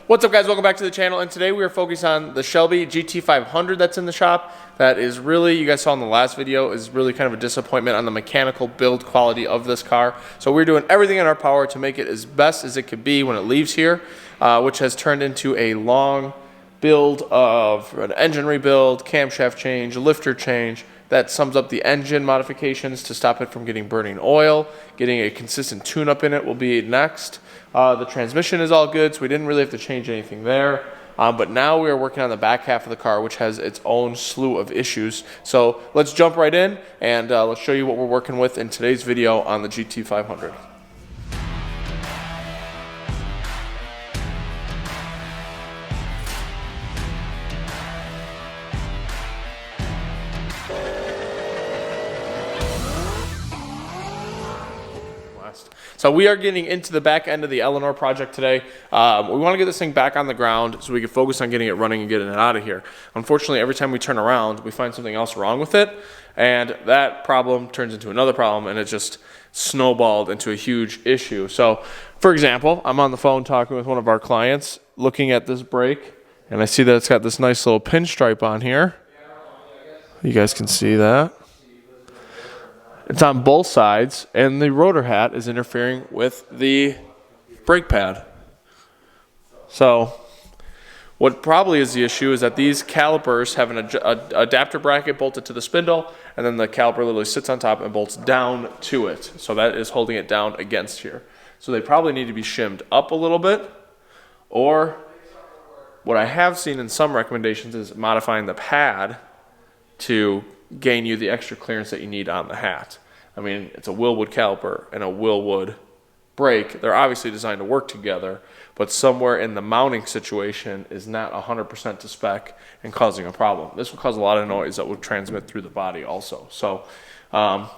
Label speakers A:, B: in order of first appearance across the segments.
A: What's up, guys? Welcome back to the channel, and today we are focused on the Shelby Gt500 that's in the shop. That is really, you guys saw in the last video, is really kind of a disappointment on the mechanical build quality of this car. So we're doing everything in our power to make it as best as it could be when it leaves here, which has turned into a long build of an engine rebuild, camshaft change, lifter change. That sums up the engine modifications to stop it from getting burning oil. Getting a consistent tune-up in it will be next. The transmission is all good, so we didn't really have to change anything there. But now we are working on the back half of the car, which has its own slew of issues. So let's jump right in, and let's show you what we're working with in today's video on the Gt500. So we are getting into the back end of the Eleanor project today. We want to get this thing back on the ground so we can focus on getting it running and getting it out of here. Unfortunately, every time we turn around, we find something else wrong with it, and that problem turns into another problem, and it just snowballed into a huge issue. So, for example, I'm on the phone talking with one of our clients, looking at this brake, and I see that it's got this nice little pinstripe on here. You guys can see that. It's on both sides, and the rotor hat is interfering with the brake pad. So what probably is the issue is that these calipers have an adapter bracket bolted to the spindle, and then the caliper literally sits on top and bolts down to it. So that is holding it down against here. So they probably need to be shimmed up a little bit, or what I have seen in some recommendations is modifying the pad to gain you the extra clearance that you need on the hat. I mean, it's a Wilwood caliper and a Wilwood brake. They're obviously designed to work together, but somewhere in the mounting situation is not 100% to spec and causing a problem. This will cause a lot of noise that will transmit through the body also. So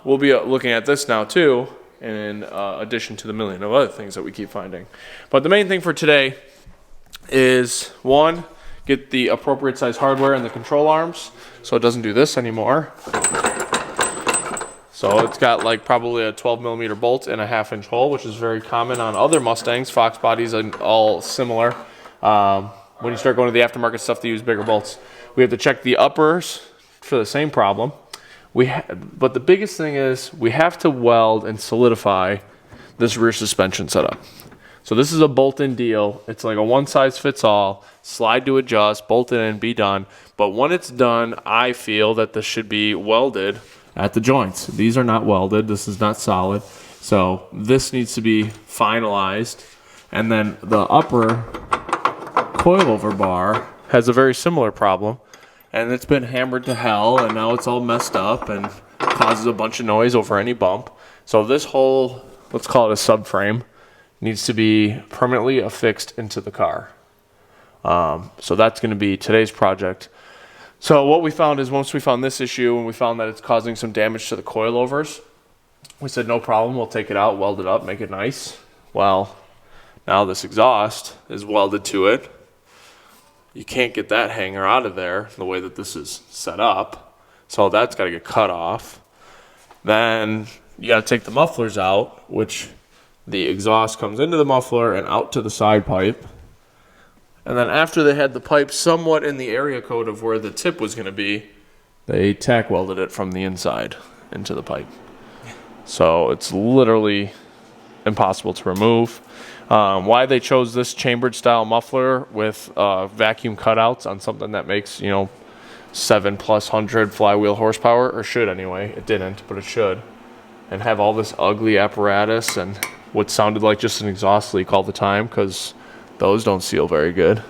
A: we'll be looking at this now too, in addition to the million of other things that we keep finding. But the main thing for today is, one, get the appropriate size hardware in the control arms so it doesn't do this anymore. So it's got like probably a 12mm bolt and a 1/2-inch hole, which is very common on other Mustangs. Fox bodies are all similar. When you start going to the aftermarket stuff, they use bigger bolts. We have to check the uppers for the same problem. But the biggest thing is we have to weld and solidify this rear suspension setup. So this is a bolt-in deal. It's like a one-size-fits-all, slide to adjust, bolt it in, be done. But when it's done, I feel that this should be welded at the joints. These are not welded. This is not solid. So this needs to be finalized. And then the upper coilover bar has a very similar problem. And it's been hammered to hell, and now it's all messed up and causes a bunch of noise over any bump. So this whole, let's call it a subframe, needs to be permanently affixed into the car. So that's going to be today's project. So what we found is, once we found this issue and we found that it's causing some damage to the coilovers, we said no problem, we'll take it out, weld it up, make it nice. Well, now this exhaust is welded to it. You can't get that hanger out of there the way that this is set up. So that's got to get cut off. Then you got to take the mufflers out, which the exhaust comes into the muffler and out to the side pipe. And then after they had the pipe somewhat in the area code of where the tip was going to be, they tack welded it from the inside into the pipe. So it's literally impossible to remove. Why they chose this chambered style muffler with vacuum cutouts on something that makes, 700+ flywheel horsepower, or should anyway. It didn't, but it should. And have all this ugly apparatus and what sounded like just an exhaust leak all the time, because those don't seal very good,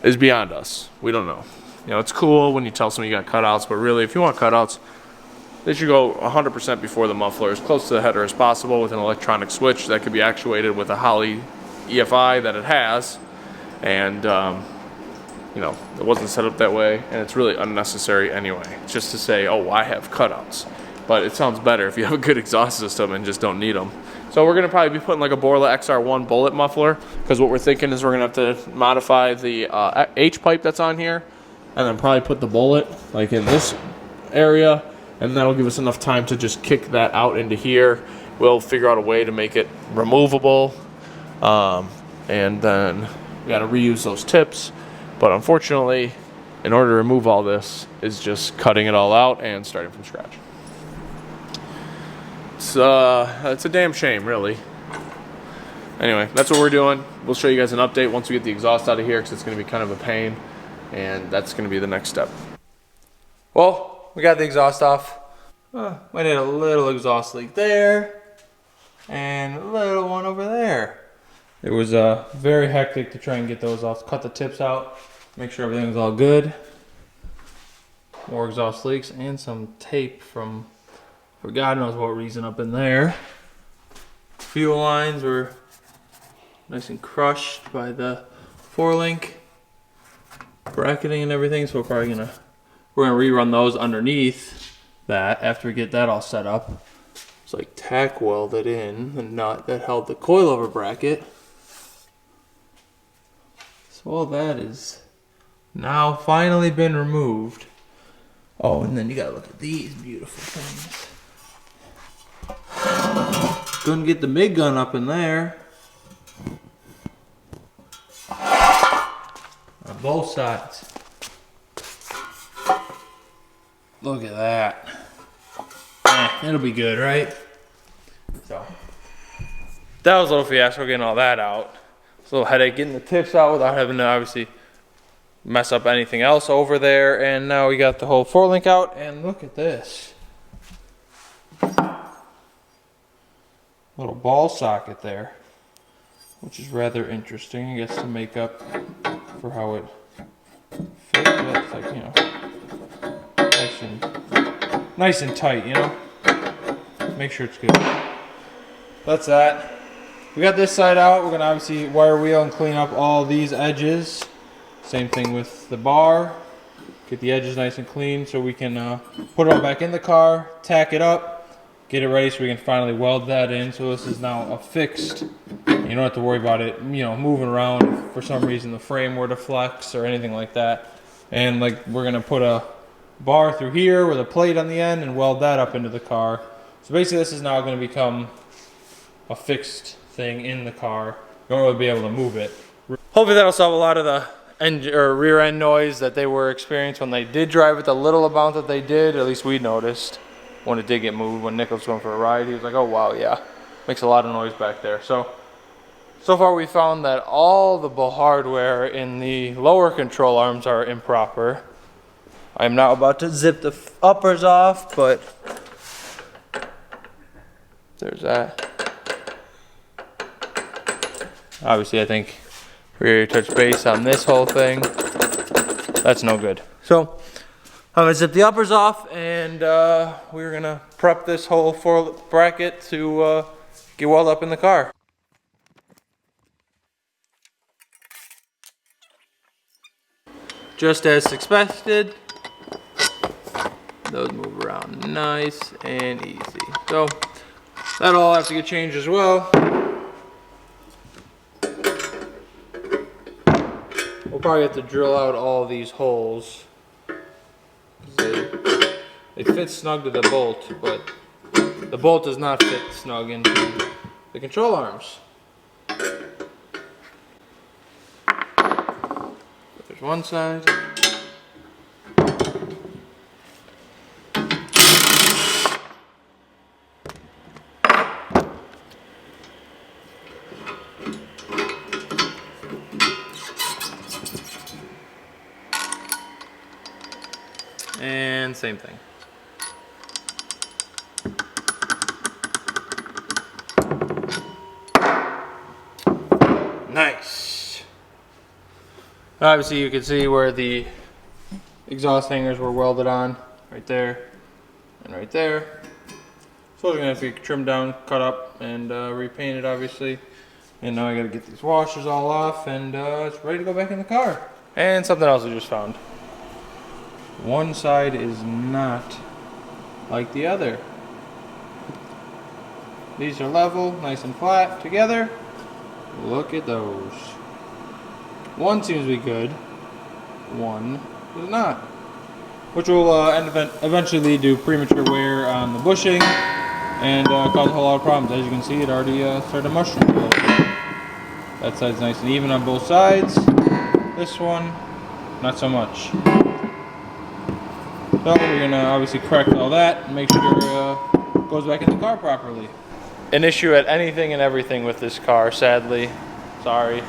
A: is beyond us. We don't know. It's cool when you tell someone you got cutouts, but really, if you want cutouts, they should go 100% before the muffler, as close to the header as possible, with an electronic switch that could be actuated with a Holley EFI that it has. And, it wasn't set up that way, and it's really unnecessary anyway. It's just to say, oh, I have cutouts. But it sounds better if you have a good exhaust system and just don't need them. So we're going to probably be putting like a Borla XR1 bullet muffler, because what we're thinking is we're going to have to modify the H-pipe that's on here, and then probably put the bullet like in this area, and that'll give us enough time to just kick that out into here. We'll figure out a way to make it removable, and then we got to reuse those tips. But unfortunately, in order to remove all this is just cutting it all out and starting from scratch. It's a damn shame, really. Anyway, that's what we're doing. We'll show you guys an update once we get the exhaust out of here, because it's going to be kind of a pain, and that's going to be the next step. Well, we got the exhaust off. Might have a little exhaust leak there, and a little one over there. It was very hectic to try and get those off. Cut the tips out, make sure everything's all good. More exhaust leaks and some tape from, for God knows what reason, up in there. Fuel lines were nice and crushed by the 4-link bracketing and everything, so we're gonna rerun those underneath that after we get that all set up. It's like tack welded in the nut that held the coilover bracket. So all that is now finally been removed. Oh, and then you gotta look at these beautiful things. Couldn't get the big gun up in there. On both sides. Look at that. It'll be good, right? So that was a little fiasco getting all that out. It's a little headache getting the tips out without having to obviously mess up anything else over there. And now we got the whole 4-link out, and look at this. Little ball socket there, which is rather interesting, I guess, to make up for how it fits. It's like, you know, nice and tight, you know. Make sure it's good. That's that. We got this side out. We're gonna obviously wire wheel and clean up all these edges. Same thing with the bar. Get the edges nice and clean so we can put it all back in the car, tack it up, get it ready so we can finally weld that in. So this is now affixed. You don't have to worry about it, you know, moving around if for some reason the frame were to flex or anything like that. And like, we're gonna put a bar through here with a plate on the end and weld that up into the car. So basically this is now gonna become a fixed thing in the car. You won't really be able to move it. Hopefully that'll solve a lot of the rear end noise that they were experiencing when they did drive it. The little amount that they did, at least we noticed when it did get moved. When Nick was going for a ride, he was like, oh wow, yeah, makes a lot of noise back there. So far we found that all the hardware in the lower control arms are improper. I'm now about to zip the uppers off, but there's that. Obviously I think we're gonna touch base on this whole thing. That's no good. So I'm gonna zip the uppers off, and we're gonna prep this whole 4 bracket to get welded up in the car. Just as expected, those move around nice and easy. So that'll all have to get changed as well. We'll probably have to drill out all these holes. They fit snug to the bolt, but the bolt does not fit snug into the control arms. There's one side. And same thing. Nice. Obviously you can see where the exhaust hangers were welded on, right there and right there. So those are gonna have to be trimmed down, cut up, and repainted obviously. And now I gotta get these washers all off, and it's ready to go back in the car. And something else I just found. One side is not like the other. These are level, nice and flat together. Look at those. One seems to be good, one is not. Which will eventually lead to premature wear on the bushing and cause a whole lot of problems. As you can see, it already started mushrooming a little bit.
B: That side's nice and even on both sides. This one, not so much. So we're gonna obviously correct all that and make sure it goes back in the car properly. An issue at anything and everything with this car, sadly. Sorry.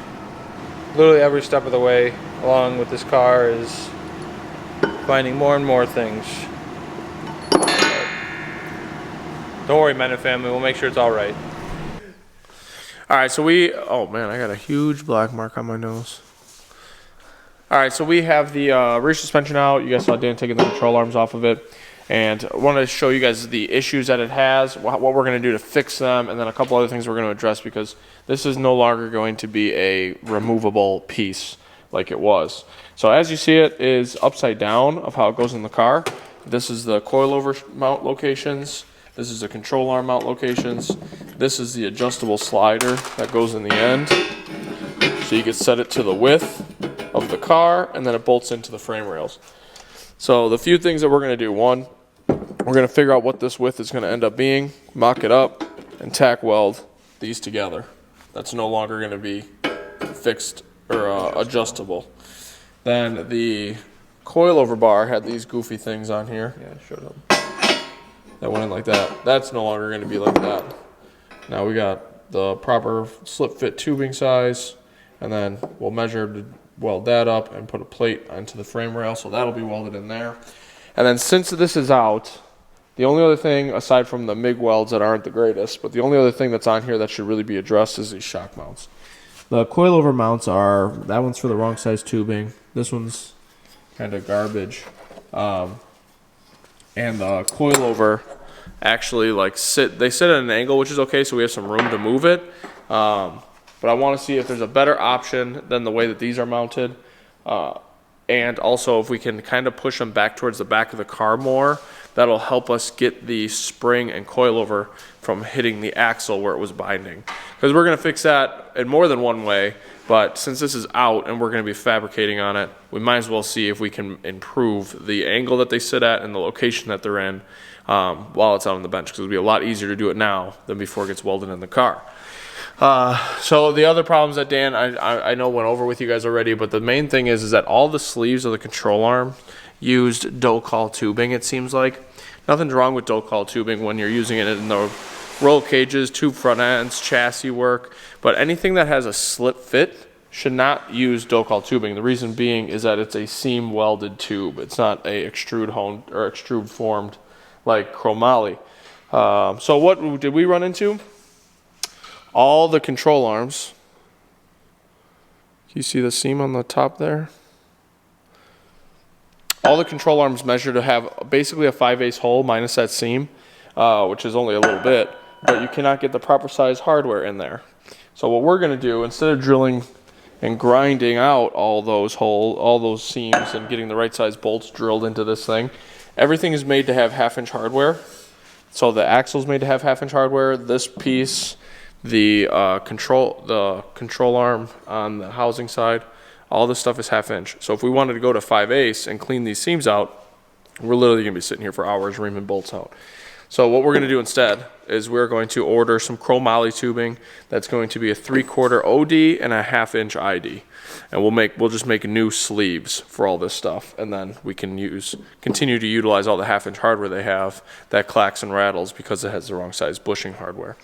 B: Literally every step of the way along with this car is finding more and more things. Don't worry, men and family, we'll make sure it's all right.
A: All right, so oh man, I got a huge black mark on my nose. All right, so we have the rear suspension out. You guys saw Dan taking the control arms off of it. And I wanted to show you guys the issues that it has, what we're going to do to fix them, and then a couple other things we're going to address, because this is no longer going to be a removable piece like it was. So as you see, it is upside down of how it goes in the car. This is the coilover mount locations. This is the control arm mount locations. This is the adjustable slider that goes in the end. So you can set it to the width of the car, and then it bolts into the frame rails. So the few things that we're going to do: one, we're going to figure out what this width is going to end up being, mock it up, and tack weld these together. That's no longer going to be fixed or adjustable. Then the coilover bar had these goofy things on here. Yeah, I showed them. That went in like that. That's no longer going to be like that. Now we got the proper slip fit tubing size, and then we'll measure to weld that up and put a plate onto the frame rail, so that'll be welded in there. And then since this is out, the only other thing, aside from the MIG welds that aren't the greatest, but the only other thing that's on here that should really be addressed is these shock mounts. The coilover mounts are, that one's for the wrong size tubing. This one's kind of garbage. And the coilover actually they sit at an angle, which is okay, so we have some room to move it. But I want to see if there's a better option than the way that these are mounted. And also if we can kind of push them back towards the back of the car more, that'll help us get the spring and coilover from hitting the axle where it was binding. Because we're going to fix that in more than one way, but since this is out and we're going to be fabricating on it, we might as well see if we can improve the angle that they sit at and the location that they're in while it's out on the bench, because it'll be a lot easier to do it now than before it gets welded in the car. So the other problems that Dan, I know went over with you guys already, but the main thing is that all the sleeves of the control arm used dough-call tubing, it seems like. Nothing's wrong with dough-call tubing when you're using it in the roll cages, tube front ends, chassis work, but anything that has a slip fit should not use dough-call tubing. The reason being is that it's a seam welded tube. It's not a extrude formed like chromoly. So what did we run into? All the control arms. Can you see the seam on the top there? All the control arms measure to have basically a 5/8 hole minus that seam, which is only a little bit, but you cannot get the proper size hardware in there. So what we're going to do, instead of drilling and grinding out all those seams and getting the right size bolts drilled into this thing, everything is made to have 1/2 inch hardware. So the axle's made to have 1/2 inch hardware. This piece, the control arm on the housing side, all this stuff is 1/2 inch. So if we wanted to go to 5/8 and clean these seams out, we're literally going to be sitting here for hours reaming bolts out. So what we're going to do instead is we're going to order some chromoly tubing that's going to be a 3/4 OD and a 1/2 inch ID. And we'll just make new sleeves for all this stuff, and then we can continue to utilize all the 1/2 inch hardware they have that clacks and rattles because it has the wrong size bushing hardware.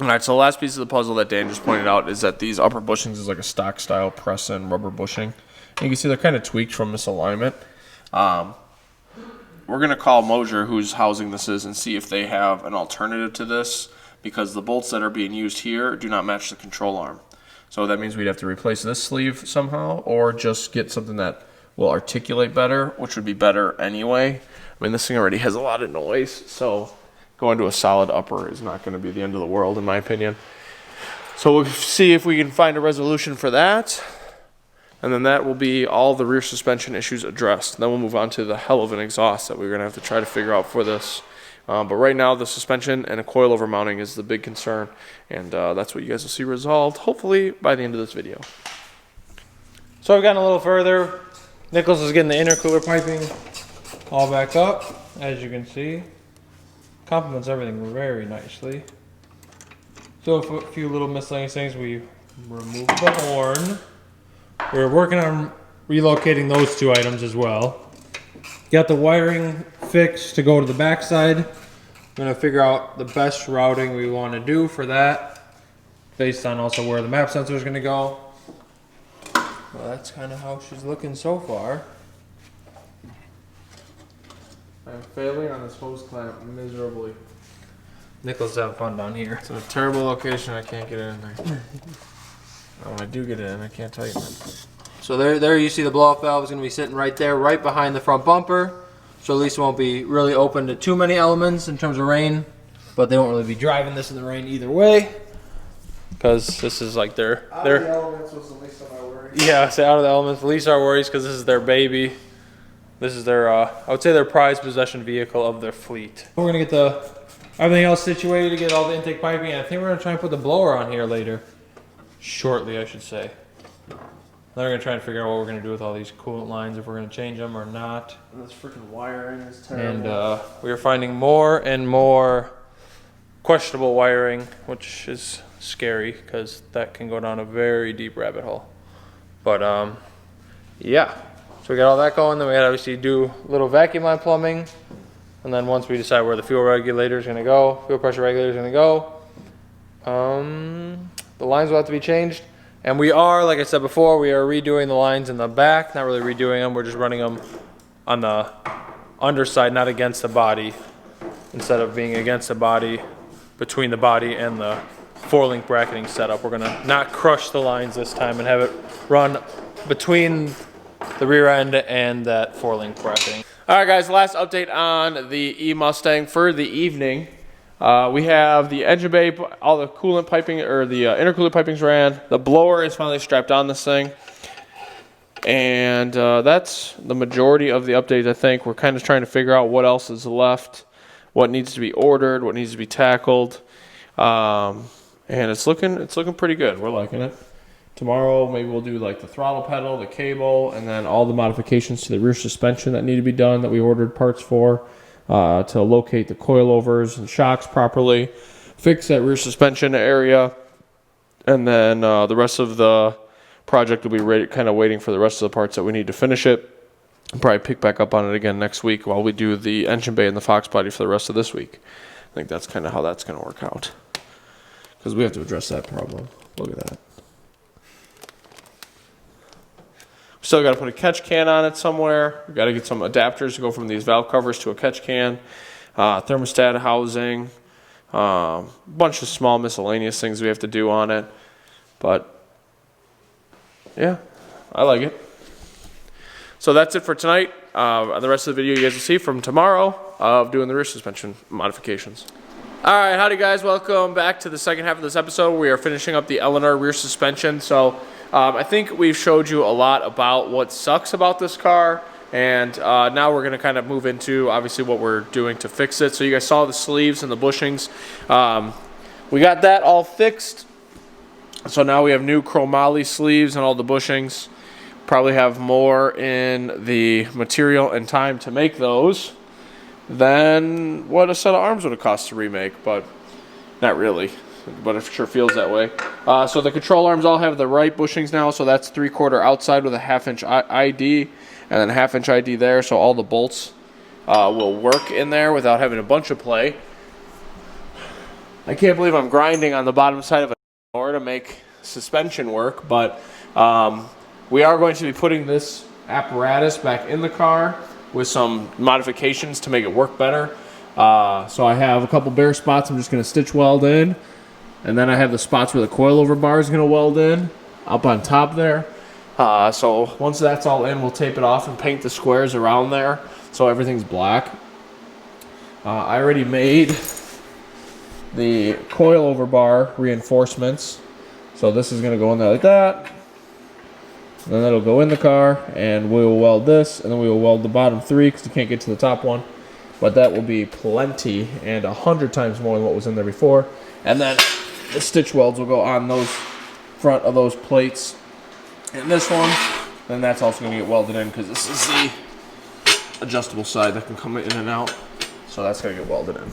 A: All right, so the last piece of the puzzle that Dan just pointed out is that these upper bushings is like a stock style press-in rubber bushing. And you can see they're kind of tweaked from misalignment. We're going to call Mosier, whose housing this is, and see if they have an alternative to this, because the bolts that are being used here do not match the control arm. So that means we'd have to replace this sleeve somehow, or just get something that will articulate better, which would be better anyway. I mean, this thing already has a lot of noise, so going to a solid upper is not going to be the end of the world, in my opinion. So we'll see if we can find a resolution for that. And then that will be all the rear suspension issues addressed. Then we'll move on to the hell of an exhaust that we're going to have to try to figure out for this. But right now, the suspension and a coilover mounting is the big concern. And that's what you guys will see resolved, hopefully, by the end of this video.
B: So we've gotten a little further. Nichols is getting the intercooler piping all back up, as you can see. Complements everything very nicely. So a few little miscellaneous things. We remove the horn. We're working on relocating those two items as well. Got the wiring fixed to go to the backside. I'm gonna figure out the best routing we want to do for that, based on also where the map sensor is gonna go. Well, that's kind of how she's looking so far.
A: I'm failing on this hose clamp miserably.
B: Nicholas having fun down here.
A: It's in a terrible location. I can't get it in there. When I do get it in, I can't tighten it.
B: So there you see the blow-off valve is going to be sitting right there, right behind the front bumper. So at least it won't be really open to too many elements in terms of rain. But they won't really be driving this in the rain either way. Because this is like their...
A: Out of the elements was the least of my worries.
B: Yeah, say out of the elements, the least our worries, because this is their baby. This is their, I would say their prized possession vehicle of their fleet. We're going to get everything else situated to get all the intake piping. And I think we're going to try and put the blower on here later. Shortly, I should say. Then we're going to try and figure out what we're going to do with all these coolant lines, if we're going to change them or not.
A: And this freaking wiring is terrible.
B: And we are finding more and more questionable wiring, which is scary because that can go down a very deep rabbit hole. But yeah, so we got all that going. Then we got to obviously do a little vacuum line plumbing. And then once we decide where the fuel regulator is going to go, fuel pressure regulator is going to go, the lines will have to be changed. And we are, like I said before, we are redoing the lines in the back. Not really redoing them, we're just running them on the underside, not against the body. Instead of being against the body, between the body and the 4-link bracketing setup. We're gonna not crush the lines this time and have it run between the rear end and that 4-link bracketing.
A: All right, guys, last update on the E-Mustang for the evening. We have the engine bay, all the coolant piping, or the intercooler pipings ran. The blower is finally strapped on this thing. And that's the majority of the updates, I think. We're kind of trying to figure out what else is left, what needs to be ordered, what needs to be tackled. And it's looking pretty good. We're liking it. Tomorrow, maybe we'll do like the throttle pedal, the cable, and then all the modifications to the rear suspension that need to be done that we ordered parts for. To locate the coilovers and shocks properly, fix that rear suspension area, and then the rest of the project will be ready, kind of waiting for the rest of the parts that we need to finish it. I'll probably pick back up on it again next week while we do the engine bay and the Fox body for the rest of this week. I think that's kind of how that's going to work out, because we have to address that problem. Look at that. Still got to put a catch can on it somewhere. We've got to get some adapters to go from these valve covers to a catch can. Thermostat housing. Bunch of small miscellaneous things we have to do on it. But, yeah, I like it. So that's it for tonight. The rest of the video you guys will see from tomorrow of doing the rear suspension modifications. All right, howdy guys. Welcome back to the second half of this episode. We are finishing up the Eleanor rear suspension. So I think we've showed you a lot about what sucks about this car, and now we're going to kind of move into obviously what we're doing to fix it. So you guys saw the sleeves and the bushings. We got that all fixed. So now we have new chromoly sleeves and all the bushings. Probably have more in the material and time to make those than what a set of arms would have cost to remake, but not really. But it sure feels that way. So the control arms all have the right bushings now, so that's 3/4 outside with a 1/2-inch ID, and then a 1/2-inch ID there, so all the bolts will work in there without having a bunch of play. I can't believe I'm grinding on the bottom side of a door to make suspension work, but we are going to be putting this apparatus back in the car with some modifications to make it work better. So I have a couple bare spots I'm just going to stitch weld in. And then I have the spots where the coilover bar is going to weld in up on top there. So once that's all in, we'll tape it off and paint the squares around there so everything's black. I already made the coilover bar reinforcements. So this is going to go in there like that. And then that'll go in the car, and we will weld this, and then we will weld the bottom 3 because you can't get to the top one. But that will be plenty and 100 times more than what was in there before. And then the stitch welds will go on those front of those plates. And this one, then that's also going to get welded in because this is the adjustable side that can come in and out. So that's going to get welded in.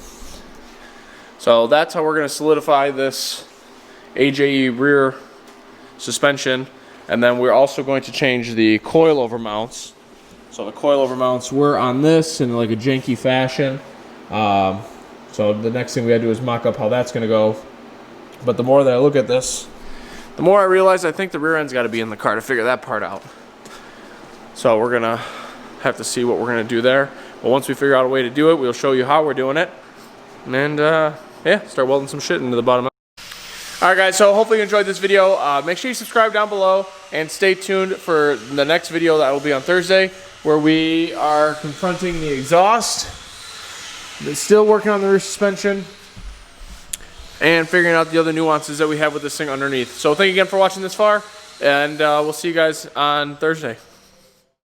A: So that's how we're going to solidify this AJE rear suspension, and then we're also going to change the coilover mounts. So the coilover mounts were on this in like a janky fashion. So the next thing we gotta do is mock up how that's gonna go. But the more that I look at this, the more I realize I think the rear end's gotta be in the car to figure that part out. So we're gonna have to see what we're gonna do there. But once we figure out a way to do it, we'll show you how we're doing it. And yeah, start welding some shit into the bottom. Alright guys, so hopefully you enjoyed this video. Make sure you subscribe down below and stay tuned for the next video that will be on Thursday, where we are confronting the exhaust. Still working on the rear suspension and figuring out the other nuances that we have with this thing underneath. So thank you again for watching this far, and we'll see you guys on Thursday.